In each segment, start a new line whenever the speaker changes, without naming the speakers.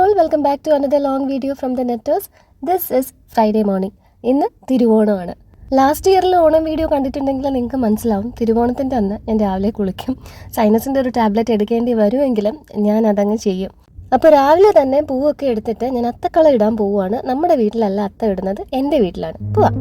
all, welcome back to another long video from the Netters. This is Friday morning. ഇന്ന് തിരുവോണമാണ്. Last ഇയറിൽ Onam video കണ്ടിട്ടുണ്ടെങ്കിൽ നിങ്ങൾക്ക് മനസ്സിലാവും, തിരുവോണത്തിൻ്റെ അന്ന് ഞാൻ രാവിലെ കുളിക്കും. സൈനസിൻ്റെ ഒരു ടാബ്ലറ്റ് എടുക്കേണ്ടി വരുമെങ്കിലും ഞാൻ അതങ്ങ് ചെയ്യും. അപ്പോൾ രാവിലെ തന്നെ പൂവൊക്കെ എടുത്തിട്ട് ഞാൻ അത്തക്കള ഇടാൻ പോവുകയാണ്. നമ്മുടെ വീട്ടിലല്ല അത്ത ഇടുന്നത്, എൻ്റെ വീട്ടിലാണ്. പോവാം.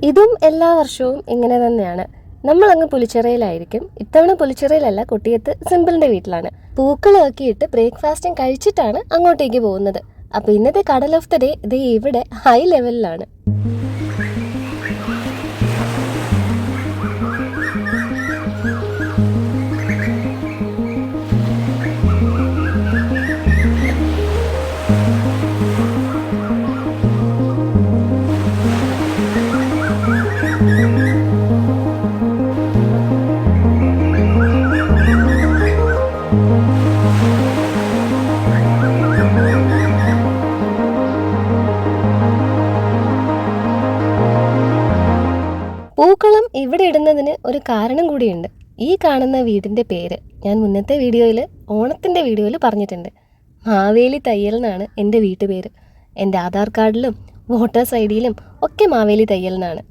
ഇതും എല്ലാ വർഷവും ഇങ്ങനെ തന്നെയാണ്. നമ്മളങ്ങ് പുലിച്ചിറയിലായിരിക്കും. ഇത്തവണ പുലിച്ചിറയിലല്ല, കൊട്ടിയത്ത് സിമ്പിളിൻ്റെ വീട്ടിലാണ്. പൂക്കളൊക്കെ ഇട്ട് ബ്രേക്ക്ഫാസ്റ്റും കഴിച്ചിട്ടാണ് അങ്ങോട്ടേക്ക് പോകുന്നത്. അപ്പോൾ ഇന്നത്തെ കടൽ ഓഫ് ദ ഡേ ഇത് ഇവിടെ ഹൈ ലെവലിലാണ്. പൂക്കളം ഇവിടെ ഇടുന്നതിന് ഒരു കാരണം കൂടിയുണ്ട്. ഈ കാണുന്ന വീടിൻ്റെ പേര് ഞാൻ മുന്നത്തെ വീഡിയോയിൽ, ഓണത്തിൻ്റെ വീഡിയോയിൽ പറഞ്ഞിട്ടുണ്ട്. മാവേലി തയ്യൽ എന്നാണ് എൻ്റെ വീട്ടുപേര്. എൻ്റെ ആധാർ കാർഡിലും വോട്ടേഴ്സ് ഐ ഡിയിലും ഒക്കെ മാവേലി തയ്യൽ എന്നാണ്.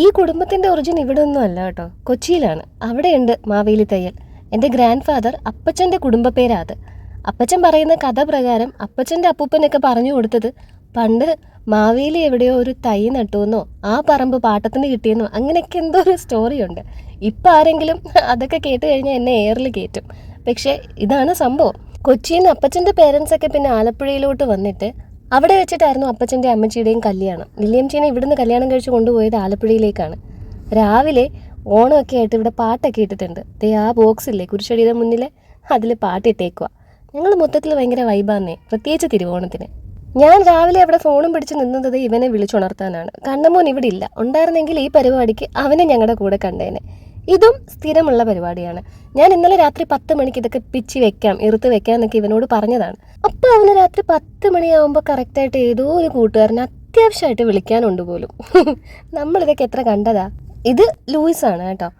ഈ കുടുംബത്തിൻ്റെ ഒറിജിൻ ഇവിടെ ഒന്നും അല്ല കേട്ടോ, കൊച്ചിയിലാണ്. അവിടെയുണ്ട് മാവേലി തയ്യൽ. എൻ്റെ ഗ്രാൻഡ് ഫാദർ അപ്പച്ചൻ്റെ കുടുംബ പേരാ അത്. അപ്പച്ചൻ പറയുന്ന കഥ പ്രകാരം അപ്പച്ചൻ്റെ അപ്പൂപ്പനൊക്കെ പറഞ്ഞു കൊടുത്തത് പണ്ട് മാവേലി എവിടെയോ ഒരു തൈ നട്ടുവെന്നോ ആ പറമ്പ് പാട്ടത്തിന് കിട്ടിയെന്നോ അങ്ങനെയൊക്കെ എന്തോ ഒരു സ്റ്റോറിയുണ്ട്. ഇപ്പം ആരെങ്കിലും അതൊക്കെ കേട്ട് കഴിഞ്ഞാൽ എന്നെ എയറിൽ കയറ്റും. പക്ഷേ ഇതാണ് സംഭവം. കൊച്ചിയിൽ നിന്ന് അപ്പച്ചൻ്റെ പേരൻസൊക്കെ പിന്നെ ആലപ്പുഴയിലോട്ട് വന്നിട്ട് അവിടെ വെച്ചിട്ടായിരുന്നു അപ്പച്ചൻ്റെ അമ്മച്ചിയുടെയും കല്യാണം. വില്യംചീനെ ഇവിടുന്ന് കല്യാണം കഴിച്ച് കൊണ്ടുപോയത് ആലപ്പുഴയിലേക്കാണ്. രാവിലെ ഓണമൊക്കെ ആയിട്ട് ഇവിടെ പാട്ടൊക്കെ ഇട്ടിട്ടുണ്ട്. ആ ബോക്സില്ലേ കുരിശടിയുടെ മുന്നിൽ, അതിൽ പാട്ടിട്ടേക്കുക. ഞങ്ങൾ മൊത്തത്തിൽ ഭയങ്കര വൈബാന്നേ, പ്രത്യേകിച്ച് തിരുവോണത്തിന്. ഞാൻ രാവിലെ അവിടെ ഫോണും പിടിച്ച് നിന്നത് ഇവനെ വിളിച്ചുണർത്താനാണ്. കണ്ണമോൻ ഇവിടെ ഇല്ല. ഉണ്ടായിരുന്നെങ്കിൽ ഈ പരിപാടിക്ക് അവനെ ഞങ്ങളുടെ കൂടെ കണ്ടേനെ. ഇതും സ്ഥിരമുള്ള പരിപാടിയാണ്. ഞാൻ ഇന്നലെ രാത്രി 10 മണിക്ക് ഇതൊക്കെ പിച്ചി വെക്കാം, ഇറുത്ത് വെക്കാം എന്നൊക്കെ ഇവനോട് പറഞ്ഞതാണ്. അപ്പോൾ അവന് രാത്രി 10 മണിയാകുമ്പോൾ കറക്റ്റായിട്ട് ഏതോ ഒരു കൂട്ടുകാരനെ അത്യാവശ്യമായിട്ട് വിളിക്കാനുണ്ട് പോലും. നമ്മളിതൊക്കെ എത്ര കണ്ടതാ. ഇത് ലൂയിസാണ് കേട്ടോ,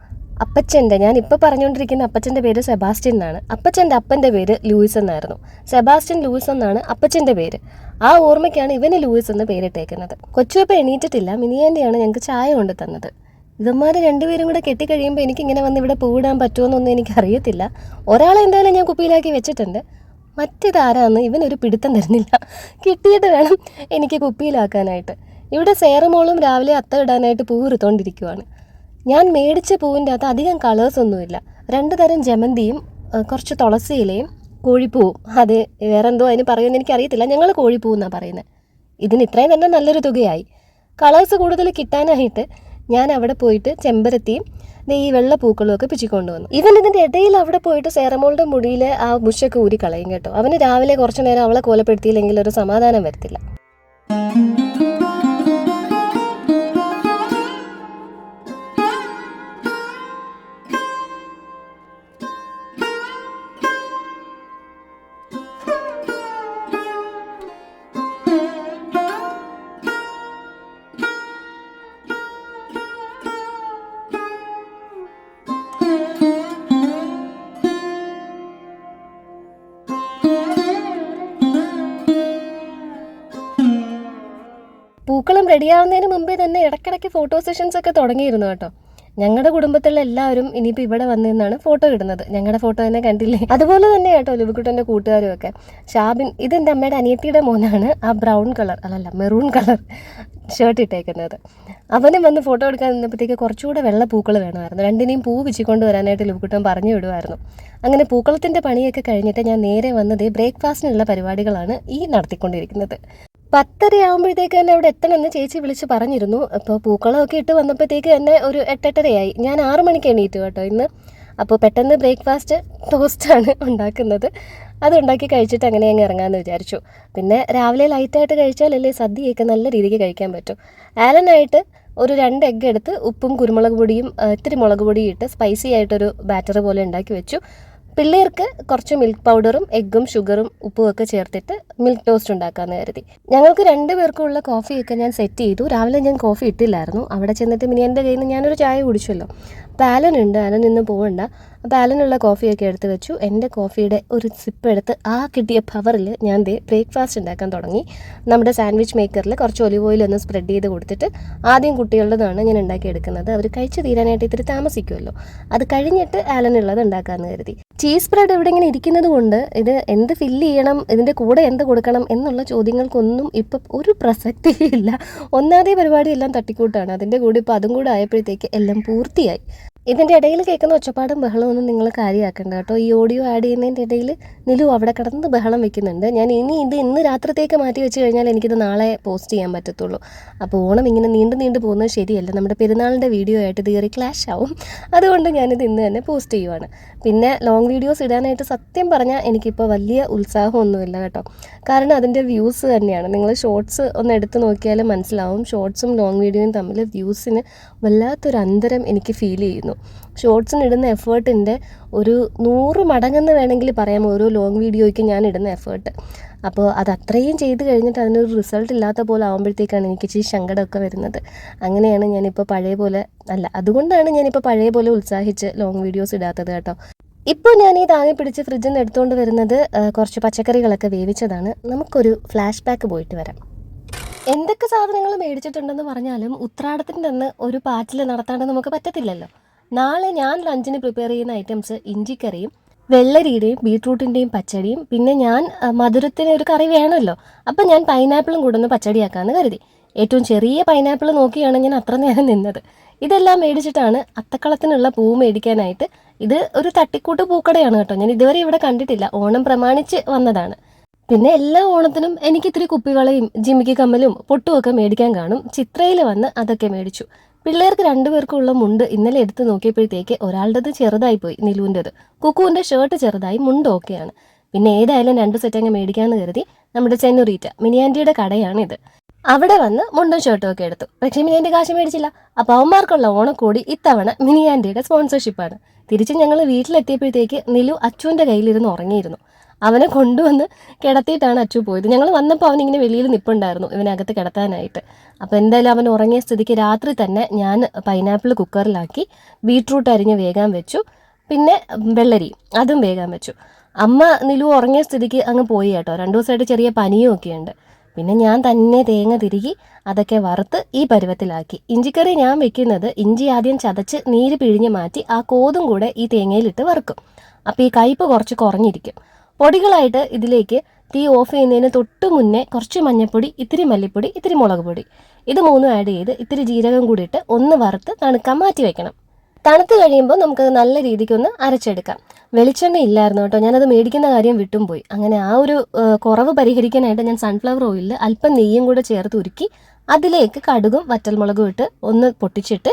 അപ്പച്ചൻ്റെ. ഞാനിപ്പോൾ പറഞ്ഞുകൊണ്ടിരിക്കുന്ന അപ്പച്ചൻ്റെ പേര് സെബാസ്റ്റ്യൻ എന്നാണ്. അപ്പച്ചൻ്റെ അപ്പൻ്റെ പേര് ലൂയിസ് എന്നായിരുന്നു. സെബാസ്റ്റ്യൻ ലൂയിസ് എന്നാണ് അപ്പച്ചൻ്റെ പേര്. ആ ഓർമ്മയ്ക്കാണ് ഇവന് ലൂയിസ് എന്ന് പേരിട്ടേക്കുന്നത്. കൊച്ചുവപ്പം എണീറ്റിട്ടില്ല. മിനിയാൻ്റെയാണ് ഞങ്ങൾക്ക് ചായ കൊണ്ട് തന്നത്. ഇവന്മാർ രണ്ടുപേരും കൂടെ കെട്ടിക്കഴിയുമ്പോൾ എനിക്കിങ്ങനെ വന്ന് ഇവിടെ പൂവിടാൻ പറ്റുമോയെന്നൊന്നും എനിക്കറിയത്തില്ല. ഒരാളെ എന്തായാലും ഞാൻ കുപ്പിയിലാക്കി വെച്ചിട്ടുണ്ട്. മറ്റേതാരാന്ന് ഇവനൊരു പിടുത്തം തരുന്നില്ല. കിട്ടിയിട്ട് വേണം എനിക്ക് കുപ്പിയിലാക്കാനായിട്ട്. ഇവിടെ സേറമോളും രാവിലെ അത്ത ഇടാനായിട്ട് പൂവിറുത്തോണ്ടിരിക്കുവാണ്. ഞാൻ മേടിച്ച പൂവിൻ്റെ അകത്ത് അധികം കളേഴ്സൊന്നുമില്ല. 2 തരം ജമന്തിയും കുറച്ച് തുളസി ഇലയും കോഴിപ്പൂവും. അത് വേറെന്തോ അതിന് പറയുമെന്ന് എനിക്കറിയത്തില്ല. ഞങ്ങൾ കോഴിപ്പൂ എന്നാണ് പറയുന്നത്. ഇതിന് ഇത്രയും തന്നെ നല്ലൊരു തുകയായി. കളേഴ്സ് കൂടുതൽ കിട്ടാനായിട്ട് ഞാൻ അവിടെ പോയിട്ട് ചെമ്പരത്തിയും ഈ വെള്ള പൂക്കളും ഒക്കെ പിച്ചിക്കൊണ്ട് വന്നു. ഇവൻ ഇതിൻ്റെ ഇടയിൽ അവിടെ പോയിട്ട് സേറമോളുടെ മുടിയിൽ ആ മുഷൊക്കെ ഊരി കളയും കേട്ടോ. അവന് രാവിലെ കുറച്ചു നേരം അവളെ കോലപ്പെടുത്തിയില്ലെങ്കിൽ ഒരു സമാധാനം വരത്തില്ല. പൂക്കളം റെഡിയാവുന്നതിന് മുമ്പേ തന്നെ ഇടയ്ക്കിടയ്ക്ക് ഫോട്ടോ സെഷൻസ് ഒക്കെ തുടങ്ങിയിരുന്നു കേട്ടോ. ഞങ്ങളുടെ കുടുംബത്തിലുള്ള എല്ലാവരും ഇനിയിപ്പോൾ ഇവിടെ വന്നിരുന്നാണ് ഫോട്ടോ ഇടുന്നത്. ഞങ്ങളുടെ ഫോട്ടോ തന്നെ കണ്ടില്ലേ. അതുപോലെ തന്നെ കേട്ടോ ലുബിക്കുട്ടൻ്റെ കൂട്ടുകാരും ഒക്കെ. ഷാബിൻ, ഇതെൻ്റെ അമ്മയുടെ അനിയത്തിയുടെ മോനാണ്. ആ ബ്രൗൺ കളർ അല്ലല്ല മെറൂൺ കളർ ഷർട്ട് ഇട്ടേക്കുന്നത്. അവനും വന്ന് ഫോട്ടോ എടുക്കാൻ നിന്നപ്പോഴത്തേക്ക് കുറച്ചുകൂടെ വെള്ള പൂക്കൾ വേണമായിരുന്നു. രണ്ടിനെയും പൂ പിച്ചിക്കൊണ്ട് വരാനായിട്ട് ലുബിക്കുട്ടൻ പറഞ്ഞു വിടുമായിരുന്നു. അങ്ങനെ പൂക്കളത്തിൻ്റെ പണിയൊക്കെ കഴിഞ്ഞിട്ട് ഞാൻ നേരെ വന്നത് ബ്രേക്ക്ഫാസ്റ്റിനുള്ള പരിപാടികളാണ് ഈ നടത്തിക്കൊണ്ടിരിക്കുന്നത്. 10:30 ആകുമ്പോഴത്തേക്ക് തന്നെ അവിടെ എത്തണമെന്ന് ചേച്ചി വിളിച്ച് പറഞ്ഞിരുന്നു. അപ്പോൾ പൂക്കളമൊക്കെ ഇട്ട് വന്നപ്പോഴത്തേക്ക് തന്നെ ഒരു 8-8:30 ഞാൻ 6 മണിക്ക് എണീറ്റു കേട്ടോ ഇന്ന്. അപ്പോൾ പെട്ടെന്ന് ബ്രേക്ക്ഫാസ്റ്റ് ടോസ്റ്റാണ് ഉണ്ടാക്കുന്നത്. അതുണ്ടാക്കി കഴിച്ചിട്ട് അങ്ങനെ അങ്ങ് ഇറങ്ങാമെന്ന് വിചാരിച്ചു. പിന്നെ രാവിലെ ലൈറ്റായിട്ട് കഴിച്ചാലല്ലേ സദ്യയൊക്കെ നല്ല രീതിക്ക് കഴിക്കാൻ പറ്റും. ആലനായിട്ട് ഒരു 2 എഗ്ഗ് എടുത്ത് ഉപ്പും കുരുമുളക് പൊടിയും ഇത്തിരി മുളക് പൊടിയും ഇട്ട് സ്പൈസി ആയിട്ടൊരു ബാറ്റർ പോലെ ഉണ്ടാക്കി വെച്ചു. പിള്ളേർക്ക് കുറച്ച് മിൽക്ക് പൗഡറും എഗ്ഗും ഷുഗറും ഉപ്പും ഒക്കെ ചേർത്തിട്ട് മിൽക്ക് ടോസ്റ്റ് ഉണ്ടാക്കാമെന്ന് കരുതി. ഞങ്ങൾക്ക് 2 പേർക്കുള്ള കോഫിയൊക്കെ ഞാൻ സെറ്റ് ചെയ്തു. രാവിലെ ഞാൻ കോഫി ഇട്ടില്ലായിരുന്നു. അവിടെ ചെന്നിട്ട് മിനിയൻ്റെ കയ്യിൽ നിന്ന് ഞാനൊരു ചായ കുടിച്ചല്ലോ. അപ്പോൾ ആലൻ ഉണ്ട്, ആലൻ ഇന്ന് പോകണ്ട. അപ്പോൾ ആലനുള്ള കോഫിയൊക്കെ എടുത്ത് വെച്ചു. എൻ്റെ കോഫിയുടെ ഒരു സിപ്പ് എടുത്ത് ആ കിട്ടിയ പവറിൽ ഞാൻ ബ്രേക്ക്ഫാസ്റ്റ് ഉണ്ടാക്കാൻ തുടങ്ങി. നമ്മുടെ സാൻഡ്വിച്ച് മേക്കറിൽ കുറച്ച് ഒലിവ് ഓയിൽ ഒന്ന് സ്പ്രെഡ് ചെയ്ത് കൊടുത്തിട്ട് ആദ്യം കുട്ടികളുടേതാണ് ഞാൻ ഉണ്ടാക്കിയെടുക്കുന്നത്. അവർ കഴിച്ച് തീരാനായിട്ട് ഇത്തിരി താമസിക്കുമല്ലോ. അത് കഴിഞ്ഞിട്ട് ആലനുള്ളത് ഉണ്ടാക്കാമെന്ന് കരുതി. ചീസ് സ്പ്രെഡ് ഇവിടെ ഇങ്ങനെ ഇരിക്കുന്നത് കൊണ്ട് ഇത് എന്ത് ഫില്ല് ചെയ്യണം, ഇതിൻ്റെ കൂടെ എന്ത് കൊടുക്കണം എന്നുള്ള ചോദ്യങ്ങൾക്കൊന്നും ഇപ്പം ഒരു പ്രസക്തിയില്ല. ഒന്നാമതേ പരിപാടി എല്ലാം തട്ടിക്കൂട്ടാണ്. അതിൻ്റെ കൂടെ ഇപ്പോൾ അതും കൂടെ ആയപ്പോഴത്തേക്ക് എല്ലാം പൂർത്തിയായി. ഇതിൻ്റെ ഇടയിൽ കേൾക്കുന്ന ഒച്ചപ്പാടും ബഹളമൊന്നും നിങ്ങൾ കാര്യമാക്കണ്ട കേട്ടോ. ഈ ഓഡിയോ ആഡ് ചെയ്യുന്നതിൻ്റെ ഇടയിൽ നിലു അവിടെ കിടന്ന് ബഹളം വെക്കുന്നുണ്ട്. ഞാൻ ഇന്ന് രാത്രിത്തേക്ക് മാറ്റി വെച്ച് കഴിഞ്ഞാൽ എനിക്കിത് നാളെ പോസ്റ്റ് ചെയ്യാൻ പറ്റത്തുള്ളൂ. അപ്പോൾ ഓണം ഇങ്ങനെ നീണ്ടു പോകുന്നത് ശരിയല്ല. നമ്മുടെ പെരുന്നാളിൻ്റെ വീഡിയോ ആയിട്ട് ഇത് കയറി ക്ലാഷ് ആവും. അതുകൊണ്ട് ഞാനിത് ഇന്ന് തന്നെ പോസ്റ്റ് ചെയ്യുവാണ്. പിന്നെ ലോങ് വീഡിയോസ് ഇടാനായിട്ട് സത്യം പറഞ്ഞാൽ എനിക്കിപ്പോൾ വലിയ ഉത്സാഹമൊന്നുമില്ല കേട്ടോ. കാരണം അതിൻ്റെ വ്യൂസ് തന്നെയാണ്. നിങ്ങൾ ഷോർട്സ് ഒന്ന് എടുത്ത് നോക്കിയാൽ മനസ്സിലാവും. ഷോർട്സും ലോങ് വീഡിയോയും തമ്മിൽ വ്യൂസിന് വല്ലാത്തൊരു അന്തരം എനിക്ക് ഫീൽ ചെയ്യുന്നു. ഷോർട്സിന് ഇടുന്ന എഫേർട്ടിൻ്റെ ഒരു 100 മടങ്ങെന്ന് വേണമെങ്കിൽ പറയാം ഓരോ ലോങ് വീഡിയോയ്ക്ക് ഞാൻ ഇടുന്ന എഫേർട്ട്. അപ്പോൾ അത് അത്രയും ചെയ്ത് കഴിഞ്ഞിട്ട് അതിനൊരു റിസൾട്ട് ഇല്ലാത്ത പോലെ ആകുമ്പോഴത്തേക്കാണ് എനിക്ക് ഇച്ചിരി സങ്കടമൊക്കെ വരുന്നത്. അങ്ങനെയാണ് ഞാനിപ്പോൾ പഴയ പോലെ അതുകൊണ്ടാണ് ഞാനിപ്പോൾ പഴയ പോലെ ഉത്സാഹിച്ച് ലോങ് വീഡിയോസ് ഇടാത്തത് കേട്ടോ. ഇപ്പോൾ ഞാൻ ഈ താങ്ങി പിടിച്ച് ഫ്രിഡ്ജിൽ നിന്ന് എടുത്തുകൊണ്ട് വരുന്നത് കുറച്ച് പച്ചക്കറികളൊക്കെ വേവിച്ചതാണ്. നമുക്കൊരു ഫ്ലാഷ് ബാക്ക് പോയിട്ട് വരാം. എന്തൊക്കെ സാധനങ്ങൾ മേടിച്ചിട്ടുണ്ടെന്ന് പറഞ്ഞാലും ഉത്രാടത്തിൻ്റെ അന്ന് ഒരു പാച്ചിൽ നടത്താണ്ട് നമുക്ക് പറ്റത്തില്ലല്ലോ. നാളെ ഞാൻ ലഞ്ചിന് പ്രിപ്പയർ ചെയ്യുന്ന ഐറ്റംസ് ഇഞ്ചിക്കറിയും വെള്ളരിയുടെയും ബീട്രൂട്ടിൻ്റെയും പച്ചടിയും, പിന്നെ ഞാൻ മധുരത്തിന് ഒരു കറി വേണമല്ലോ. അപ്പം ഞാൻ പൈനാപ്പിളും കൂടെ ഒന്ന് പച്ചടിയാക്കാമെന്ന് കരുതി. ഏറ്റവും ചെറിയ പൈനാപ്പിൾ നോക്കിയാണ് ഞാൻ അത്ര നേരം നിന്നത്. ഇതെല്ലാം മേടിച്ചിട്ടാണ് അത്തക്കളത്തിനുള്ള പൂ മേടിക്കാനായിട്ട്. ഇത് ഒരു തട്ടിക്കൂട്ട് പൂക്കടയാണ് കേട്ടോ. ഞാൻ ഇതുവരെ ഇവിടെ കണ്ടിട്ടില്ല. ഓണം പ്രമാണിച്ച് വന്നതാണ്. പിന്നെ എല്ലാ ഓണത്തിനും എനിക്ക് ഇത്തിരി കുപ്പിവളയും ജിമിക്ക് കമ്മലും പൊട്ടുമൊക്കെ മേടിക്കാൻ കാണും. ചിത്രയിൽ വന്ന് അതൊക്കെ മേടിച്ചു. പിള്ളേർക്ക് 2 പേർക്കുള്ള മുണ്ട് ഇന്നലെ എടുത്ത് നോക്കിയപ്പോഴത്തേക്ക് ഒരാളുടേത് ചെറുതായിപ്പോയി, നിലുവിൻ്റെത്. കുക്കുവിൻ്റെ ഷർട്ട് ചെറുതായി, മുണ്ട് ഓക്കെയാണ്. പിന്നെ ഏതായാലും 2 സെറ്റ് അങ്ങ് മേടിക്കാമെന്ന് കരുതി നമ്മുടെ ചെന്നുറീറ്റ മിനിയാൻറ്റിയുടെ കടയാണിത്. അവിടെ വന്ന് മുണ്ടും ഷർട്ടും ഒക്കെ എടുത്തു. പക്ഷേ മിനിയാൻറ്റി കാശ് മേടിച്ചില്ല. അപ്പോൾ അവന്മാർക്കുള്ള ഓണക്കോടി ഇത്തവണ മിനിയാൻറ്റിയുടെ സ്പോൺസർഷിപ്പാണ്. തിരിച്ച് ഞങ്ങൾ വീട്ടിലെത്തിയപ്പോഴത്തേക്ക് നിലു അച്ചുവിൻ്റെ കയ്യിലിരുന്ന് ഉറങ്ങിയിരുന്നു. അവനെ കൊണ്ടുവന്ന് കിടത്തിയിട്ടാണ് അച്ചു പോയത്. ഞങ്ങൾ വന്നപ്പോൾ അവനിങ്ങനെ വെളിയിൽ നിൽപ്പുണ്ടായിരുന്നു ഇവനകത്ത് കിടത്താനായിട്ട്. അപ്പോൾ എന്തായാലും അവൻ ഉറങ്ങിയ സ്ഥിതിക്ക് രാത്രി തന്നെ ഞാൻ പൈനാപ്പിൾ കുക്കറിലാക്കി ബീട്രൂട്ട് അരിഞ്ഞ് വേഗം വെച്ചു. പിന്നെ വെള്ളരി അതും വേഗം വെച്ചു. അമ്മ നിലു ഉറങ്ങിയ സ്ഥിതിക്ക് അങ്ങ് പോയി കേട്ടോ. 2 ദിവസമായിട്ട് ചെറിയ പനിയും ഒക്കെ ഉണ്ട്. പിന്നെ ഞാൻ തന്നെ തേങ്ങ തിരുകി അതൊക്കെ വറുത്ത് ഈ പരുവത്തിലാക്കി. ഇഞ്ചിക്കറി ഞാൻ വെക്കുന്നത് ഇഞ്ചി ആദ്യം ചതച്ച് നീര് പിഴിഞ്ഞ് മാറ്റി ആ കോതും കൂടെ ഈ തേങ്ങയിലിട്ട് വറുക്കും. അപ്പോൾ ഈ കയ്പ്പ് കുറച്ച് കുറഞ്ഞിരിക്കും. പൊടികളായിട്ട് ഇതിലേക്ക് തീ ഓഫ് ചെയ്യുന്നതിന് തൊട്ട് മുന്നേ കുറച്ച് മഞ്ഞൾപ്പൊടി, ഇത്തിരി മല്ലിപ്പൊടി, ഇത്തിരി മുളക് പൊടി, ഇത് 3 ആഡ് ചെയ്ത് ഇത്തിരി ജീരകം കൂടി ഇട്ട് ഒന്ന് വറുത്ത് തണുക്കാൻ മാറ്റി വെക്കണം. തണുത്ത് കഴിയുമ്പോൾ നമുക്കത് നല്ല രീതിക്കൊന്ന് അരച്ചെടുക്കാം. വെളിച്ചെണ്ണ ഇല്ലായിരുന്നു കേട്ടോ. ഞാനത് മേടിക്കുന്ന കാര്യം വിട്ടും പോയി. അങ്ങനെ ആ ഒരു കുറവ് പരിഹരിക്കാനായിട്ട് ഞാൻ സൺഫ്ലവർ ഓയിലിൽ അല്പം നെയ്യും കൂടെ ചേർത്ത് ഉരുക്കി അതിലേക്ക് കടുകും വറ്റൽമുളകും ഇട്ട് ഒന്ന് പൊട്ടിച്ചിട്ട്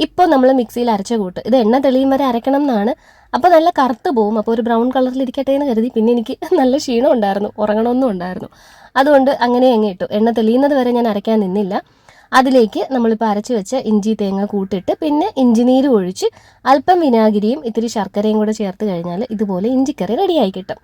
ഇപ്പോൾ നമ്മൾ മിക്സിയിൽ അരച്ച കൂട്ട് ഇത് എണ്ണ തെളിയും വരെ അരക്കണം എന്നാണ്. അപ്പോൾ നല്ല കറുത്ത് പോവും. അപ്പോൾ ഒരു ബ്രൗൺ കളറിലിരിക്കട്ടെ എന്ന് കരുതി. പിന്നെ എനിക്ക് നല്ല ക്ഷീണം ഉണ്ടായിരുന്നു, ഉറങ്ങണമെന്നും ഉണ്ടായിരുന്നു. അതുകൊണ്ട് അങ്ങനെ അങ്ങ് ഇട്ടു. എണ്ണ തെളിയുന്നത് വരെ ഞാൻ അരയ്ക്കാൻ നിന്നില്ല. അതിലേക്ക് നമ്മളിപ്പോൾ അരച്ച് വെച്ച ഇഞ്ചി തേങ്ങ കൂട്ടിട്ട് പിന്നെ ഇഞ്ചിനീര് ഒഴിച്ച് അല്പം വിനാഗിരിയും ഇത്തിരി ശർക്കരയും കൂടെ ചേർത്ത് കഴിഞ്ഞാൽ ഇതുപോലെ ഇഞ്ചിക്കറി റെഡിയായി കിട്ടും.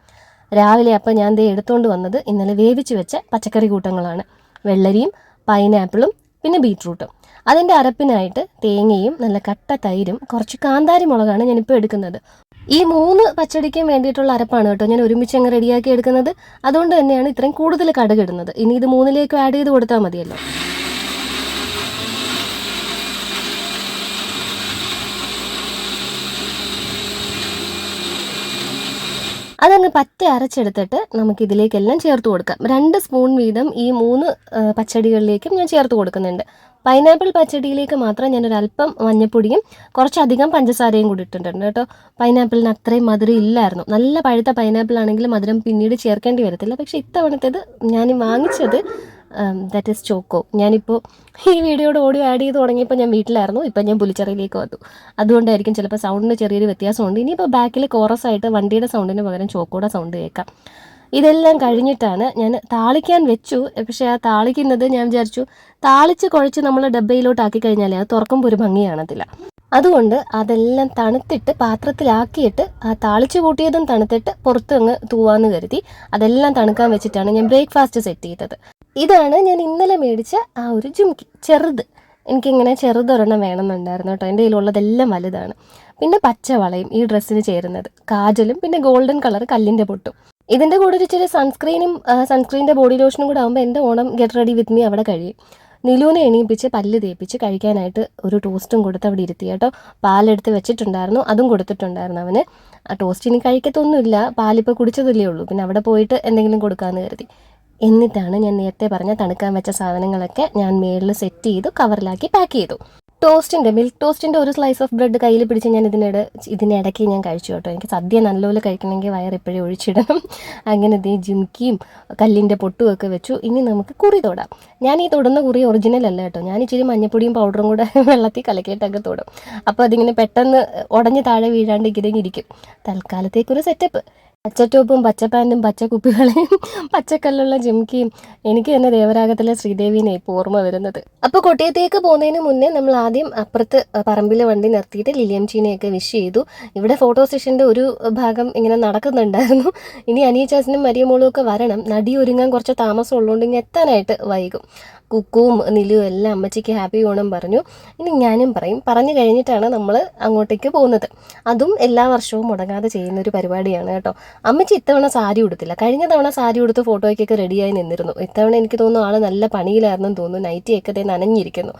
രാവിലെ അപ്പോൾ ഞാൻ എടുത്തുകൊണ്ട് വന്നത് ഇന്നലെ വേവിച്ച് വെച്ച പച്ചക്കറി കൂട്ടങ്ങളാണ്. വെള്ളരിയും പൈനാപ്പിളും പിന്നെ ബീട്രൂട്ടും. അതിൻ്റെ അരപ്പിനായിട്ട് തേങ്ങയും നല്ല കട്ട തൈരും കുറച്ച് കാന്താരി മുളകാണ് ഞാനിപ്പോൾ എടുക്കുന്നത്. ഈ 3 പച്ചടിക്കും വേണ്ടിയിട്ടുള്ള അരപ്പാണ് കേട്ടോ ഞാൻ ഒരുമിച്ച് അങ്ങ് റെഡിയാക്കി എടുക്കുന്നത്. അതുകൊണ്ട് തന്നെയാണ് ഇത്രയും കൂടുതൽ കടുക് ഇടുന്നത്. ഇനി ഇത് 3ലേക്കും ആഡ് ചെയ്ത് കൊടുത്താൽ മതിയല്ലോ. അതങ്ങ് പറ്റ അരച്ചെടുത്തിട്ട് നമുക്കിതിലേക്കെല്ലാം ചേർത്ത് കൊടുക്കാം. 2 സ്പൂൺ വീതം ഈ 3 പച്ചടികളിലേക്കും ഞാൻ ചേർത്ത് കൊടുക്കുന്നുണ്ട്. പൈനാപ്പിൾ പച്ചടിയിലേക്ക് മാത്രം ഞാനൊരല്പം മഞ്ഞപ്പൊടിയും കുറച്ചധികം പഞ്ചസാരയും കൂടി ഇട്ടിട്ടുണ്ട് കേട്ടോ. പൈനാപ്പിളിന് അത്രയും മധുരം ഇല്ലായിരുന്നു. നല്ല പഴുത്ത പൈനാപ്പിൾ ആണെങ്കിൽ മധുരം പിന്നീട് ചേർക്കേണ്ടി വരത്തില്ല. പക്ഷേ ഇത്തവണത്തേത് ഞാൻ വാങ്ങിച്ചത് ദാറ്റ് ഈസ് ചോക്കോ. ഞാനിപ്പോൾ ഈ വീഡിയോയുടെ ഓഡിയോ ആഡ് ചെയ്ത് തുടങ്ങിയപ്പോൾ ഞാൻ വീട്ടിലായിരുന്നു. ഇപ്പം ഞാൻ പുലിച്ചറിയിലേക്ക് വന്നു. അതുകൊണ്ടായിരിക്കും ചിലപ്പോൾ സൗണ്ടിന് ചെറിയൊരു വ്യത്യാസമുണ്ട്. ഇനിയിപ്പോൾ ബാക്കിൽ കോറസായിട്ട് വണ്ടിയുടെ സൗണ്ടിന് പകരം ചോക്കോയുടെ സൗണ്ട് കേൾക്കാം. ഇതെല്ലാം കഴിഞ്ഞിട്ടാണ് ഞാൻ താളിക്കാൻ വെച്ചു. പക്ഷേ ആ താളിക്കുന്നത് ഞാൻ വിചാരിച്ചു താളിച്ച് കുഴച്ച് നമ്മൾ ഡബ്ബയിലോട്ടാക്കി കഴിഞ്ഞാൽ അത് തുറക്കുമ്പോൾ ഒരു ഭംഗി കാണത്തില്ല. അതുകൊണ്ട് അതെല്ലാം തണുത്തിട്ട് പാത്രത്തിലാക്കിയിട്ട് ആ താളിച്ച് കൂട്ടിയതും തണുത്തിട്ട് പുറത്ത് അങ്ങ് തൂവാന്ന് കരുതി അതെല്ലാം തണുക്കാൻ വെച്ചിട്ടാണ് ഞാൻ ബ്രേക്ക്ഫാസ്റ്റ് സെറ്റ് ചെയ്തത്. ഇതാണ് ഞാൻ ഇന്നലെ മേടിച്ച ആ ഒരു ജുംക്കി ചെറുത്. എനിക്കിങ്ങനെ ചെറുതൊരെണ്ണം വേണമെന്നുണ്ടായിരുന്നു കേട്ടോ. എൻ്റെ കയ്യിലുള്ളതെല്ലാം വലുതാണ്. പിന്നെ പച്ചവളയും ഈ ഡ്രസ്സിന് ചേരുന്നത്, കാജലും, പിന്നെ ഗോൾഡൻ കളർ കല്ലിൻ്റെ പൊട്ടും. ഇതിൻ്റെ കൂടെ ഒരു ഇച്ചിരി സൺസ്ക്രീനിൻ്റെ ബോഡി ലോഷനും കൂടെ ആകുമ്പോൾ എൻ്റെ Onam get ready with me അവിടെ കഴിയും. നിലൂനെ എണീപ്പിച്ച് പല്ല് തേപ്പിച്ച് കഴിക്കാനായിട്ട് ഒരു ടോസ്റ്റും കൊടുത്ത് അവിടെ ഇരുത്തി കേട്ടോ. പാലെടുത്ത് വെച്ചിട്ടുണ്ടായിരുന്നു, അതും കൊടുത്തിട്ടുണ്ടായിരുന്നു അവന്. ആ ടോസ്റ്റ് ഇനി കഴിക്കത്തൊന്നുമില്ല, പാലിപ്പോൾ കുടിച്ചതല്ലേ ഉള്ളൂ, പിന്നെ അവിടെ പോയിട്ട് എന്തെങ്കിലും കൊടുക്കാമെന്ന് കരുതി. എന്നിട്ടാണ് ഞാൻ നേരത്തെ പറഞ്ഞ തണുക്കാൻ വെച്ച സാധനങ്ങളൊക്കെ ഞാൻ മേളിൽ സെറ്റ് ചെയ്തു കവറിലാക്കി പാക്ക് ചെയ്തു. മിൽക്ക് ടോസ്റ്റിൻ്റെ ഒരു സ്ലൈസ് ഓഫ് ബ്രെഡ് കയ്യിൽ പിടിച്ച് ഞാൻ ഇതിനിടയ്ക്ക് ഞാൻ കഴിച്ചു കേട്ടോ. എനിക്ക് സദ്യ നല്ലപോലെ കഴിക്കണമെങ്കിൽ വയറെപ്പോഴും ഒഴിച്ചിടണം. അങ്ങനെ ജിംക്കിയും കല്ലിൻ്റെ പൊട്ടും ഒക്കെ വെച്ചു. ഇനി നമുക്ക് കുറി തൊടാം. ഞാൻ ഈ തൊടുന്ന കുറി ഒറിജിനൽ അല്ല കേട്ടോ. ഞാൻ ഇച്ചിരി മഞ്ഞപ്പൊടിയും പൗഡറും കൂടെ വെള്ളത്തിൽ കലക്കിയിട്ടൊക്കെ തൊടും. അപ്പോൾ അതിങ്ങനെ പെട്ടെന്ന് ഉടഞ്ഞ് താഴെ വീഴാണ്ട് ഇങ്ങനെ ഇരിക്കും. തൽക്കാലത്തേക്കൊരു സെറ്റപ്പ്. പച്ചറ്റോപ്പും പച്ചപ്പാൻറ്റും പച്ചക്കുപ്പികളെയും പച്ചക്കല്ലുള്ള ജിംക്കിയും. എനിക്ക് തന്നെ ദേവരാഗത്തിലെ ശ്രീദേവിനെ ഇപ്പോൾ ഓർമ്മ വരുന്നത്. അപ്പോൾ കൊട്ടിയത്തേക്ക് പോകുന്നതിന് മുന്നേ നമ്മൾ ആദ്യം അപ്പുറത്ത് പറമ്പിൽ വണ്ടി നിർത്തിയിട്ട് ലിലിയംചീനെയൊക്കെ വിഷ് ചെയ്തു. ഇവിടെ ഫോട്ടോ സെഷൻ്റെ ഒരു ഭാഗം ഇങ്ങനെ നടക്കുന്നുണ്ടായിരുന്നു. ഇനി അനീച്ചാസിനും മരിയമോളും ഒക്കെ വരണം. നടി ഒരുങ്ങാൻ കുറച്ച് താമസം ഉള്ളതുകൊണ്ട് ഇങ്ങനെ എത്താനായിട്ട് വൈകും. കുക്കുവും നിലുവും എല്ലാം അമ്മച്ചിക്ക് ഹാപ്പി ഓണം പറഞ്ഞു. ഇനി ഞാനും പറഞ്ഞു കഴിഞ്ഞിട്ടാണ് നമ്മൾ അങ്ങോട്ടേക്ക് പോകുന്നത്. അതും എല്ലാ വർഷവും മുടങ്ങാതെ ചെയ്യുന്നൊരു പരിപാടിയാണ് കേട്ടോ. അമ്മച്ചി ഇത്തവണ സാരി ഉടുത്തില്ല. കഴിഞ്ഞ തവണ സാരി ഉടുത്ത് ഫോട്ടോയ്ക്കൊക്കെ റെഡിയായി നിന്നിരുന്നു. ഇത്തവണ എനിക്ക് തോന്നുന്നു ആൾ നല്ല പണിയിലായിരുന്നെന്ന് തോന്നുന്നു. നൈറ്റിയൊക്കെ നനഞ്ഞിരിക്കുന്നു.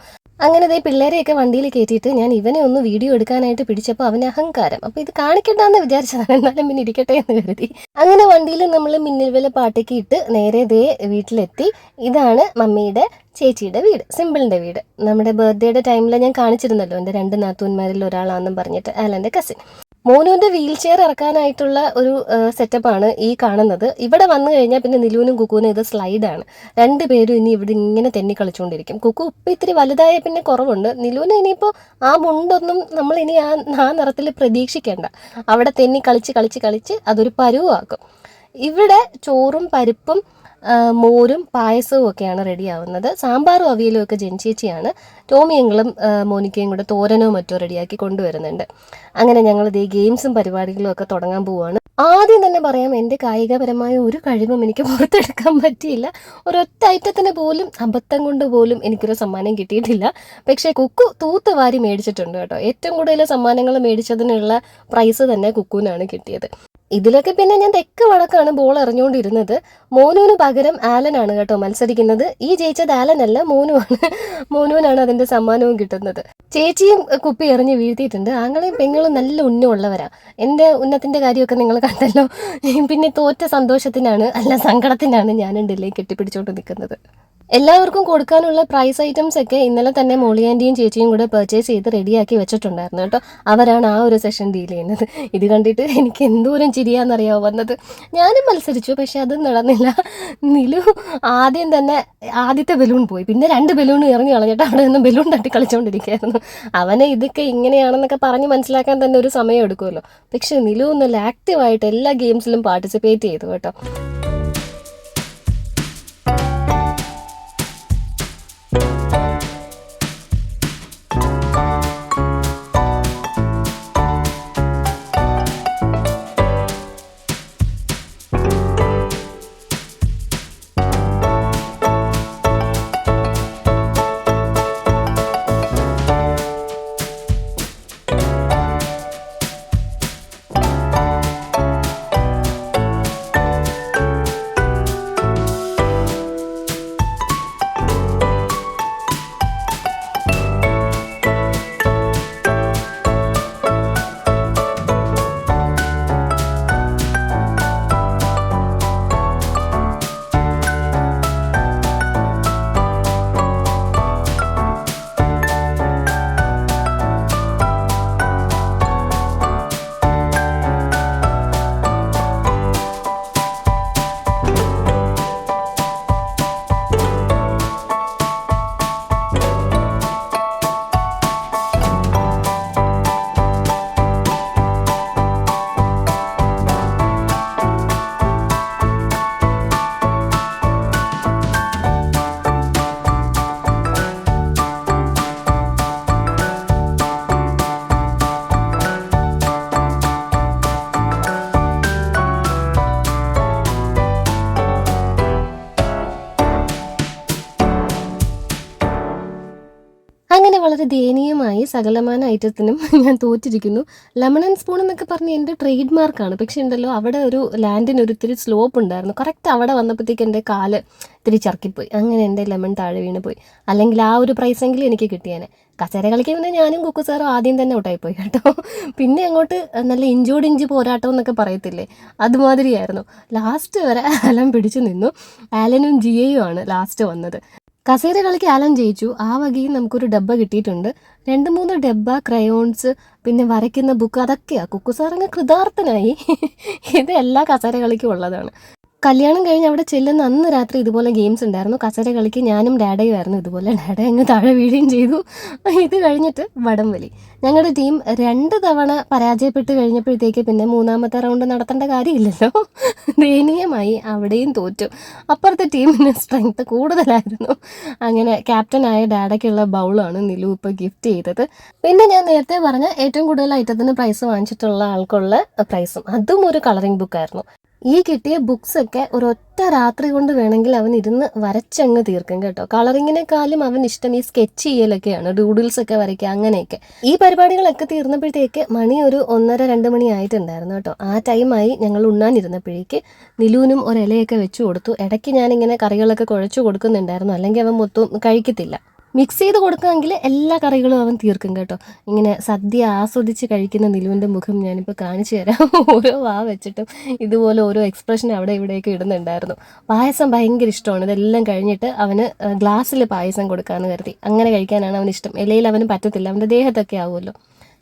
അങ്ങനെ പിള്ളേരെയൊക്കെ വണ്ടിയിൽ കയറ്റിയിട്ട് ഞാൻ ഇവനെ ഒന്ന് വീഡിയോ എടുക്കാനായിട്ട് പിടിച്ചപ്പോൾ അവന് അഹങ്കാരം. അപ്പോൾ ഇത് കാണിക്കണ്ടെന്ന് വിചാരിച്ചതാണ്, എന്നാലും പിന്നെ ഇരിക്കട്ടെ എന്ന് കരുതി. അങ്ങനെ വണ്ടിയിൽ നമ്മൾ മിന്നൽ വില പാട്ടൊക്കെ ഇട്ട് നേരെ വീട്ടിലെത്തി. ഇതാണ് മമ്മിയുടെ ചേച്ചിയുടെ വീട്, സിമ്പിളിൻ്റെ വീട്. നമ്മുടെ ബർത്ത്ഡേയുടെ ടൈമിൽ ഞാൻ കാണിച്ചിരുന്നല്ലോ, എൻ്റെ 2 നാത്തൂന്മാരിൽ ഒരാളാണെന്നും പറഞ്ഞിട്ട്, ആലൻ്റെ കസിൻ. മോനുവിൻ്റെ വീൽ ചെയർ ഇറക്കാനായിട്ടുള്ള ഒരു സെറ്റപ്പാണ് ഈ കാണുന്നത്. ഇവിടെ വന്നു കഴിഞ്ഞാൽ പിന്നെ നിലുവിനും കുക്കുവിനും ഇത് സ്ലൈഡാണ്. 2 പേരും ഇനി ഇവിടെ ഇങ്ങനെ തെന്നി കളിച്ചുകൊണ്ടിരിക്കും. കുക്കു ഇപ്പം ഇത്തിരി വലുതായ പിന്നെ കുറവുണ്ട്. നിലുവിന് ഇനിയിപ്പോൾ ആ മുണ്ടൊന്നും നമ്മൾ ഇനി ആ നിറത്തിൽ പ്രതീക്ഷിക്കേണ്ട. അവിടെ തെന്നി കളിച്ച് അതൊരു പരുവാക്കും. ഇവിടെ ചോറും പരിപ്പും മോരും പായസവും ഒക്കെയാണ് റെഡിയാവുന്നത്. സാമ്പാറും അവിയലും ഒക്കെ ജെൻചേച്ചിയാണ്. ടോമിയങ്ങളും മോനിക്കയും കൂടെ തോരനോ മറ്റോ റെഡിയാക്കി കൊണ്ടുവരുന്നുണ്ട്. അങ്ങനെ ഞങ്ങൾ ഗെയിംസും പരിപാടികളും ഒക്കെ തുടങ്ങാൻ പോവുകയാണ്. ആദ്യം തന്നെ പറയാം, എൻ്റെ കായികപരമായ ഒരു കഴിവും എനിക്ക് പുറത്തെടുക്കാൻ പറ്റിയില്ല. ഒരൊറ്റ ഐറ്റത്തിന് പോലും അബദ്ധം കൊണ്ട് പോലും എനിക്കൊരു സമ്മാനം കിട്ടിയിട്ടില്ല. പക്ഷേ കുക്കു തൂത്തുവാരി മേടിച്ചിട്ടുണ്ട് കേട്ടോ. ഏറ്റവും കൂടുതൽ സമ്മാനങ്ങൾ മേടിച്ചതിനുള്ള പ്രൈസ് തന്നെ കുക്കുവിനാണ് കിട്ടിയത്. ഇതിലൊക്കെ പിന്നെ ഞാൻ തെക്ക് വടക്കാണ് ബോൾ എറിഞ്ഞുകൊണ്ടിരുന്നത്. മോനുവിന് പകരം ആലനാണ് കേട്ടോ മത്സരിക്കുന്നത്. ഈ ജയിച്ചത് ആലനല്ല, മോനുവിനാണ് അതിൻ്റെ സമ്മാനവും കിട്ടുന്നത്. ചേച്ചിയും കുപ്പി എറിഞ്ഞ് വീഴ്ത്തിയിട്ടുണ്ട്. ആങ്ങളെയും പെങ്ങളും നല്ല ഉന്നമുള്ളവരാ. എൻ്റെ ഉന്നത്തിൻ്റെ കാര്യമൊക്കെ നിങ്ങൾ കണ്ടല്ലോ. പിന്നെ തോറ്റ സന്തോഷത്തിനാണ് അല്ല സങ്കടത്തിനാണ് ഞാനുണ്ടല്ലേ കെട്ടിപ്പിടിച്ചോണ്ട് നിൽക്കുന്നത്. എല്ലാവർക്കും കൊടുക്കാനുള്ള പ്രൈസ് ഐറ്റംസ് ഒക്കെ ഇന്നലെ തന്നെ മോളിയാൻ്റിയും ചേച്ചിയും കൂടെ പർച്ചേസ് ചെയ്ത് റെഡിയാക്കി വെച്ചിട്ടുണ്ടായിരുന്നു കേട്ടോ. അവരാണ് ആ ഒരു സെഷൻ ഡീൽ ചെയ്യുന്നത്. ഇത് കണ്ടിട്ട് എനിക്ക് എന്തോരം ചിരിയാന്നറിയാമോ വന്നത്. ഞാനും മത്സരിച്ചു, പക്ഷെ അതും നടന്നില്ല. നിലു ആദ്യം തന്നെ ആദ്യത്തെ ബലൂൺ പോയി, പിന്നെ 2 ബലൂൺ എറിഞ്ഞു കളഞ്ഞിട്ട് അവിടെ നിന്ന് ബലൂൺ തട്ടി കളിച്ചുകൊണ്ടിരിക്കുകയായിരുന്നു. അവനെ ഇതൊക്കെ ഇങ്ങനെയാണെന്നൊക്കെ പറഞ്ഞ് മനസ്സിലാക്കാൻ തന്നെ ഒരു സമയം എടുക്കുമല്ലോ. പക്ഷെ നിലു നല്ല ആക്റ്റീവായിട്ട് എല്ലാ ഗെയിംസിലും പാർട്ടിസിപ്പേറ്റ് ചെയ്തു കേട്ടോ. വളരെ ദയനീയമായി സകലമാന ഐറ്റത്തിനും ഞാൻ തോറ്റിരിക്കുന്നു. ലെമൺ ആൻഡ് സ്പൂൺ എന്നൊക്കെ പറഞ്ഞ് എൻ്റെ ട്രേഡ് മാർക്കാണ്. പക്ഷെ ഉണ്ടല്ലോ അവിടെ ഒരു ലാൻഡിന് ഒരു ഇത്തിരി സ്ലോപ്പ് ഉണ്ടായിരുന്നു. കറക്റ്റ് അവിടെ വന്നപ്പോഴത്തേക്ക് എൻ്റെ കാല് ഇത്തിരി ചർക്കിപ്പോയി. അങ്ങനെ എൻ്റെ ലെമൺ താഴെ വീണ് പോയി. അല്ലെങ്കിൽ ആ ഒരു പ്രൈസെങ്കിലും എനിക്ക് കിട്ടിയേനെ. കസേര കളിക്കാൻ പിന്നെ ഞാനും കുക്കു സാറും ആദ്യം തന്നെ ഔട്ടായിപ്പോയി കേട്ടോ. പിന്നെ അങ്ങോട്ട് നല്ല ഇഞ്ചോട് ഇഞ്ച് പോരാട്ടം എന്നൊക്കെ പറയത്തില്ലേ, അതുമാതിരിയായിരുന്നു. ലാസ്റ്റ് വരെ ആലൻ പിടിച്ചു നിന്നു. ആലനും ജിയയും ആണ് ലാസ്റ്റ് വന്നത്. കസേര കളിക്ക് ആലൻ ജയിച്ചു. ആ വകയും നമുക്കൊരു ഡബ്ബ കിട്ടിയിട്ടുണ്ട്. 2-3 ഡബ്ബ ക്രയോൺസ്, പിന്നെ വരയ്ക്കുന്ന ബുക്ക്, അതൊക്കെയാണ്. കുക്കു സാറങ്ങ് കൃതാർത്ഥനായി. ഇത് എല്ലാ കസേര കളിക്കും ഉള്ളതാണ്. കല്യാണം കഴിഞ്ഞ് അവിടെ ചെല്ലുന്ന അന്ന് രാത്രി ഇതുപോലെ ഗെയിംസ് ഉണ്ടായിരുന്നു. കസേര കളിക്ക് ഞാനും ഡാഡയും ആയിരുന്നു ഇതുപോലെ. ഡാഡ അങ്ങ് താഴെ വീഴുകയും ചെയ്തു. ഇത് കഴിഞ്ഞിട്ട് വടംവലി. ഞങ്ങളുടെ ടീം 2 തവണ പരാജയപ്പെട്ട് കഴിഞ്ഞപ്പോഴത്തേക്ക് പിന്നെ 3ാമത്തെ റൗണ്ട് നടത്തേണ്ട കാര്യമില്ലല്ലോ. ദയനീയമായി അവിടെയും തോറ്റു. അപ്പുറത്തെ ടീമിന് സ്ട്രെങ്ത് കൂടുതലായിരുന്നു. അങ്ങനെ ക്യാപ്റ്റനായ ഡാഡയ്ക്കുള്ള ബൗളാണ് നിലു ഇപ്പോൾ ഗിഫ്റ്റ് ചെയ്തത്. പിന്നെ ഞാൻ നേരത്തെ പറഞ്ഞ ഏറ്റവും കൂടുതൽ ഐറ്റത്തിന് പ്രൈസ് വാങ്ങിച്ചിട്ടുള്ള ആൾക്കുള്ള പ്രൈസും അതും ഒരു കളറിംഗ് ബുക്കായിരുന്നു. ഈ കിട്ടിയ ബുക്സൊക്കെ ഒരൊറ്റ രാത്രി കൊണ്ട് വേണമെങ്കിൽ അവൻ ഇരുന്ന് വരച്ചങ്ങ് തീർക്കും കേട്ടോ. കളറിങ്ങിനേക്കാളും അവൻ ഇഷ്ടം ഈ സ്കെച്ച് ചെയ്യലൊക്കെയാണ്, ഡൂഡിൽസ് ഒക്കെ വരയ്ക്കുക, അങ്ങനെയൊക്കെ. ഈ പരിപാടികളൊക്കെ തീർന്നപ്പോഴത്തേക്ക് മണി ഒരു 1:30-2 മണി ആയിട്ടുണ്ടായിരുന്നു കേട്ടോ. ആ ടൈമായി ഞങ്ങൾ ഉണ്ണാനിരുന്നപ്പോഴേക്ക് നിലുവിനും ഒരിലയൊക്കെ വെച്ച് കൊടുത്തു. ഇടയ്ക്ക് ഞാനിങ്ങനെ കറികളൊക്കെ കുഴച്ചു കൊടുക്കുന്നുണ്ടായിരുന്നു, അല്ലെങ്കിൽ അവൻ മൊത്തം കഴിക്കത്തില്ല. മിക്സ് ചെയ്ത് കൊടുക്കാമെങ്കിൽ എല്ലാ കറികളും അവൻ തീർക്കും കേട്ടോ. ഇങ്ങനെ സദ്യ ആസ്വദിച്ച് കഴിക്കുന്ന നിലുവിൻ്റെ മുഖം ഞാനിപ്പോൾ കാണിച്ചു തരാം. ഓരോ വാ വെച്ചിട്ടും ഇതുപോലെ ഓരോ എക്സ്പ്രഷൻ അവിടെ ഇവിടെയൊക്കെ ഇടുന്നുണ്ടായിരുന്നു. പായസം ഭയങ്കര ഇഷ്ടമാണ്. ഇതെല്ലാം കഴിഞ്ഞിട്ട് അവന് ഗ്ലാസ്സിൽ പായസം കൊടുക്കാമെന്ന് കരുതി. അങ്ങനെ കഴിക്കാനാണ് അവനിഷ്ടം. ഇലയിൽ അവന് പറ്റത്തില്ല, അവൻ്റെ ദേഹത്തൊക്കെ ആവുമല്ലോ.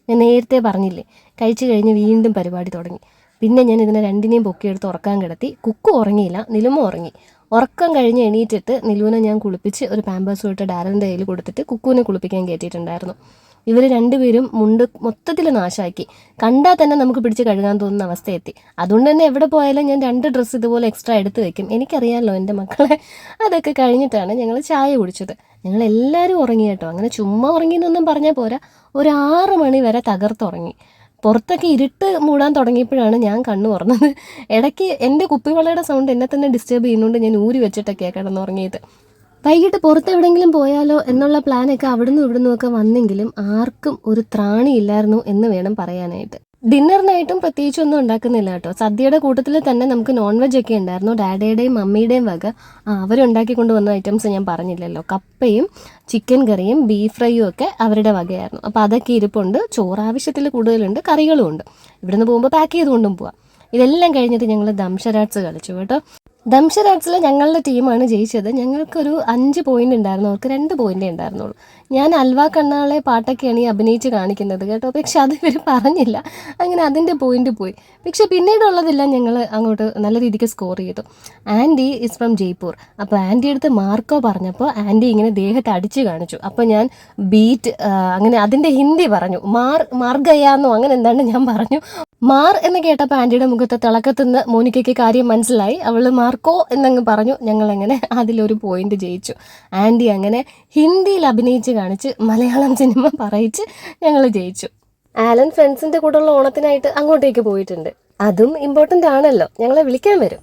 ഞാൻ നേരത്തെ പറഞ്ഞില്ലേ. കഴിച്ചു കഴിഞ്ഞ് വീണ്ടും പരിപാടി തുടങ്ങി. പിന്നെ ഞാൻ ഇതിനെ രണ്ടിനെയും പൊക്കിയെടുത്ത് ഉറക്കാൻ കിടത്തി. കുക്കു ഉറങ്ങിയില്ല, നിലുമ ഉറങ്ങി. ഉറക്കം കഴിഞ്ഞ് എണീറ്റിട്ട് നിലുവിനെ ഞാൻ കുളിപ്പിച്ച് ഒരു പാമ്പേഴ്സ് ഇട്ട് ഡാരലിൻ്റെ കയ്യിൽ കൊടുത്തിട്ട് കുക്കുവിനെ കുളിപ്പിക്കാൻ കയറ്റിയിട്ടുണ്ടായിരുന്നു. ഇവർ രണ്ടുപേരും മുണ്ട് മൊത്തത്തിൽ നാശാക്കി. കണ്ടാൽ തന്നെ നമുക്ക് പിടിച്ച് കഴുകാൻ തോന്നുന്ന അവസ്ഥയെത്തി. അതുകൊണ്ട് തന്നെ എവിടെ പോയാലും ഞാൻ 2 ഡ്രസ്സ് ഇതുപോലെ എക്സ്ട്രാ എടുത്ത് വെക്കും. എനിക്കറിയാമല്ലോ എൻ്റെ മക്കളെ. അതൊക്കെ കഴിഞ്ഞിട്ടാണ് ഞങ്ങൾ ചായ കുടിച്ചത്. ഞങ്ങളെല്ലാവരും ഉറങ്ങി കേട്ടോ. അങ്ങനെ ചുമ്മാ ഉറങ്ങിയെന്നൊന്നും പറഞ്ഞാൽ പോരാ, ഒരു 6 മണി വരെ തകർത്തുറങ്ങി. പുറത്തൊക്കെ ഇരുട്ട് മൂടാൻ തുടങ്ങിയപ്പോഴാണ് ഞാൻ കണ്ണു തുറന്നത്. ഇടയ്ക്ക് എൻ്റെ കുപ്പിവളയുടെ സൗണ്ട് എന്നെ തന്നെ ഡിസ്റ്റർബ് ചെയ്യുന്നതുകൊണ്ട് ഞാൻ ഊരി വെച്ചിട്ടൊക്കെയാണ് കിടന്നുറങ്ങിയത്. വൈകിട്ട് പുറത്ത് എവിടെയെങ്കിലും പോയാലോ എന്നുള്ള പ്ലാനൊക്കെ അവിടുന്ന് ഇവിടുന്നുമൊക്കെ വന്നെങ്കിലും ആർക്കും ഒരു ത്രാണിയില്ലായിരുന്നു എന്ന് വേണം പറയാനായിട്ട്. ഡിന്നറിനായിട്ടും പ്രത്യേകിച്ചൊന്നും ഉണ്ടാക്കുന്നില്ല കേട്ടോ. സദ്യയുടെ കൂട്ടത്തിൽ തന്നെ നമുക്ക് നോൺ വെജ് ഒക്കെ ഉണ്ടായിരുന്നു. ഡാഡയുടെയും മമ്മിയുടെയും വക അവരുണ്ടാക്കി കൊണ്ടുവന്ന ഐറ്റംസ് ഞാൻ പറഞ്ഞില്ലല്ലോ. കപ്പയും ചിക്കൻ കറിയും ബീഫ് ഫ്രൈയും ഒക്കെ അവരുടെ വകയായിരുന്നു. അപ്പോൾ അതൊക്കെ ഇരിപ്പുണ്ട്. ചോറ് ആവശ്യത്തിൽ കൂടുതലുണ്ട്, കറികളും ഉണ്ട്. ഇവിടുന്ന് പോകുമ്പോൾ പാക്ക് ചെയ്തുകൊണ്ടും പോവാം. ഇതെല്ലാം കഴിഞ്ഞിട്ട് ഞങ്ങൾ ദംഷരാട്സ് കളിച്ചു കേട്ടോ. ദംഷരാട്സിൽ ഞങ്ങളുടെ ടീമാണ് ജയിച്ചത്. ഞങ്ങൾക്കൊരു 5 പോയിന്റ് ഉണ്ടായിരുന്നു, അവർക്ക് 2 പോയിന്റേ ഉണ്ടായിരുന്നുള്ളൂ. ഞാൻ അൽവ കണ്ണാളെ പാട്ടൊക്കെയാണ് ഈ അഭിനയിച്ച് കാണിക്കുന്നത് കേട്ടോ. പക്ഷെ അത് ഇവർ പറഞ്ഞില്ല. അങ്ങനെ അതിൻ്റെ പോയിന്റ് പോയി. പക്ഷെ പിന്നീടുള്ളതെല്ലാം ഞങ്ങൾ അങ്ങോട്ട് നല്ല രീതിക്ക് സ്കോർ ചെയ്തു. Aunty is from Jaipur. അപ്പോൾ ആൻറ്റി അടുത്ത് മാർക്കോ പറഞ്ഞപ്പോൾ ആൻറ്റി ഇങ്ങനെ ദേഹത്ത് അടിച്ച് കാണിച്ചു. അപ്പോൾ ഞാൻ ബീറ്റ് അങ്ങനെ അതിൻ്റെ ഹിന്ദി പറഞ്ഞു. മാർഗയാന്നോ അങ്ങനെ എന്താണ് ഞാൻ പറഞ്ഞു. മാർ എന്ന് കേട്ടപ്പോൾ ആൻറ്റിയുടെ മുഖത്തെ തിളക്കത്തുനിന്ന് മോനിക്കയ്ക്ക് കാര്യം മനസ്സിലായി. അവൾ മാർക്കോ എന്നങ്ങ് പറഞ്ഞു. ഞങ്ങളങ്ങനെ അതിലൊരു പോയിന്റ് ജയിച്ചു. ആൻറ്റി അങ്ങനെ ഹിന്ദിയിൽ അഭിനയിച്ച് കാണിച്ച് മലയാളം സിനിമ പറയിച്ച് ഞങ്ങൾ ജയിച്ചു. ആലൻ ഫ്രണ്ട്സിൻ്റെ കൂടെയുള്ള ഓണത്തിനായിട്ട് അങ്ങോട്ടേക്ക് പോയിട്ടുണ്ട്. അതും ഇമ്പോർട്ടൻ്റ് ആണല്ലോ. ഞങ്ങളെ വിളിക്കാൻ വരും.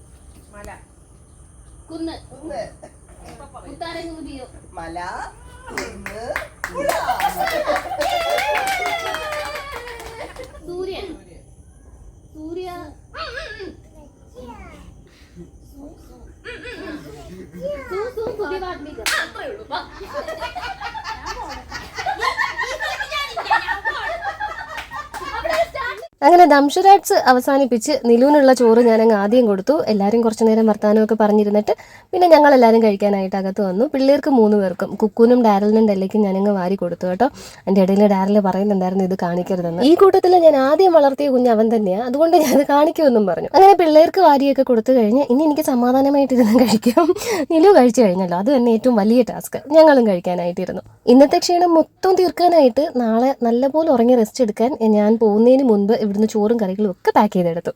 അങ്ങനെ ദംഷരാട്സ് അവസാനിപ്പിച്ച് നിലുവിനുള്ള ചോറ് ഞാനങ്ങ് ആദ്യം കൊടുത്തു. എല്ലാവരും കുറച്ചു നേരം വർത്താനമൊക്കെ പറഞ്ഞിരുന്നിട്ട് പിന്നെ ഞങ്ങളെല്ലാവരും കഴിക്കാനായിട്ട് അകത്ത് വന്നു. പിള്ളേർക്ക് 3 പേർക്കും, കുക്കുനും ഡാരലിനും ഡെല്ലിക്കും ഞാനങ്ങ് വാരി കൊടുത്തു കേട്ടോ. എൻ്റെ ഇടയിൽ ഡാരൽ പറയുന്നുണ്ടായിരുന്നു ഇത് കാണിക്കരുതെന്ന്. ഈ കൂട്ടത്തിൽ ഞാൻ ആദ്യം വളർത്തിയ കുഞ്ഞ് അവൻ തന്നെയാണ്, അതുകൊണ്ട് ഞാനത് കാണിക്കുമെന്നും പറഞ്ഞു. അങ്ങനെ പിള്ളേർക്ക് വാരിയൊക്കെ കൊടുത്തു കഴിഞ്ഞ് ഇനി എനിക്ക് സമാധാനമായിട്ടിരുന്ന് കഴിക്കാം. നിലു കഴിച്ചു കഴിഞ്ഞല്ലോ, അത് തന്നെ ഏറ്റവും വലിയ ടാസ്ക്. ഞങ്ങളും കഴിക്കാനായിട്ടിരുന്നു. ഇന്നത്തെ ക്ഷീണം മൊത്തം തീർക്കാനായിട്ട് നാളെ നല്ലപോലെ ഉറങ്ങി റെസ്റ്റ് എടുക്കാൻ ഞാൻ പോകുന്നതിന് മുൻപ് ഇവിടുന്ന് ചോറും കറികളും ഒക്കെ പാക്ക് ചെയ്തെടുത്തു.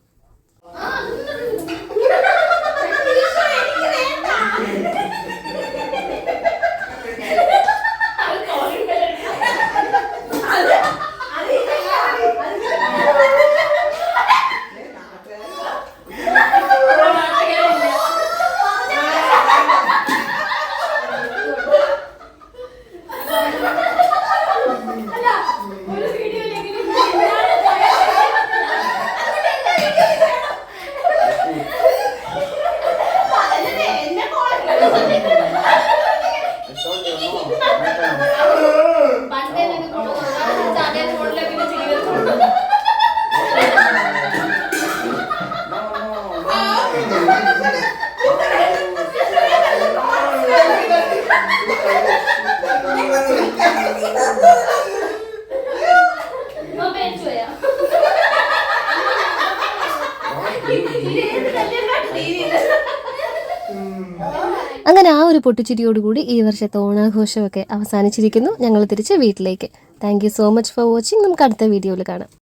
അങ്ങനെ ആ ഒരു പൊട്ടിച്ചിരിയോടുകൂടി ഈ വർഷത്തെ ഓണാഘോഷമൊക്കെ അവസാനിച്ചിരിക്കുന്നു. ഞങ്ങൾ തിരിച്ച് വീട്ടിലേക്ക്. Thank you so much for watching. നമുക്ക് അടുത്ത വീഡിയോയിൽ കാണാം.